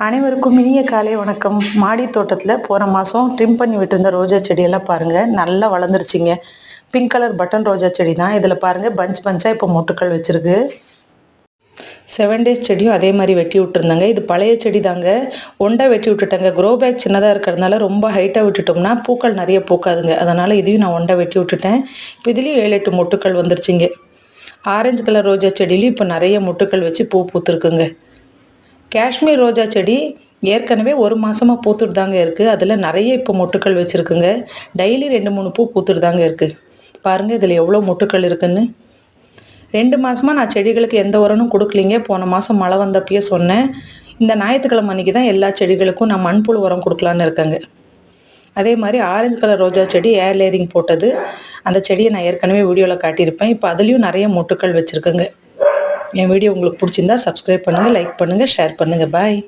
அனைவருக்கும் இனிய காலை வணக்கம். மாடி தோட்டத்தில் போன மாதம் ட்ரிம் பண்ணி விட்டுருந்த ரோஜா செடியெல்லாம் பாருங்கள், நல்லா வளர்ந்துருச்சிங்க. பிங்க் கலர் பட்டன் ரோஜா செடி தான். இதில் பாருங்கள் பஞ்சாக இப்போ மொட்டுக்கள் வச்சுருக்கு. 7 டேஸ் செடியும் அதே மாதிரி வெட்டி விட்டுருந்தாங்க. இது பழைய செடி தாங்க, ஒண்டை வெட்டி விட்டுட்டேங்க. க்ரோ பேக் சின்னதாக இருக்கிறதுனால ரொம்ப ஹைட்டாக விட்டுட்டோம்னா பூக்கள் நிறைய பூக்காதுங்க. அதனால் இதையும் நான் ஒண்டை வெட்டி விட்டுட்டேன். இப்போ இதுலேயும் 7-8 மொட்டுக்கள் வந்துருச்சுங்க. ஆரஞ்சு கலர் ரோஜா செடியிலையும் இப்போ நிறைய மொட்டுக்கள் வச்சு பூ பூத்துருக்குங்க. காஷ்மீர் ரோஜா செடி ஏற்கனவே 1 மாதமாக பூத்துட்டு தாங்க இருக்குது. அதில் நிறைய இப்போ மொட்டுக்கள் வச்சுருக்குங்க. டெய்லி 2-3 பூ பூத்துட்டு தாங்க இருக்குது. பாருங்கள் இதில் எவ்வளோ மொட்டுக்கள் இருக்குதுன்னு. 2 மாதமாக நான் செடிகளுக்கு எந்த உரமும் கொடுக்கலிங்க. போன மாதம் மழை வந்தப்பயே சொன்னேன். இந்த ஞாயிற்றுக்கிழமை அன்றைக்கி தான் எல்லா செடிகளுக்கும் நான் மண்புழு உரம் கொடுக்கலான்னு இருக்கேங்க. அதே மாதிரி ஆரஞ்சு கலர் ரோஜா செடி ஏர் லேயரிங் போட்டது. அந்த செடியை நான் ஏற்கனவே வீடியோவில் காட்டியிருப்பேன். இப்போ அதுலேயும் நிறைய மொட்டுக்கள் வச்சுருக்குங்க. என் வீடியோ உங்களுக்கு பிடிச்சிருந்தா சப்ஸ்கிரைப் பண்ணுங்கள், லைக் பண்ணுங்கள், ஷேர் பண்ணுங்கள். பாய்.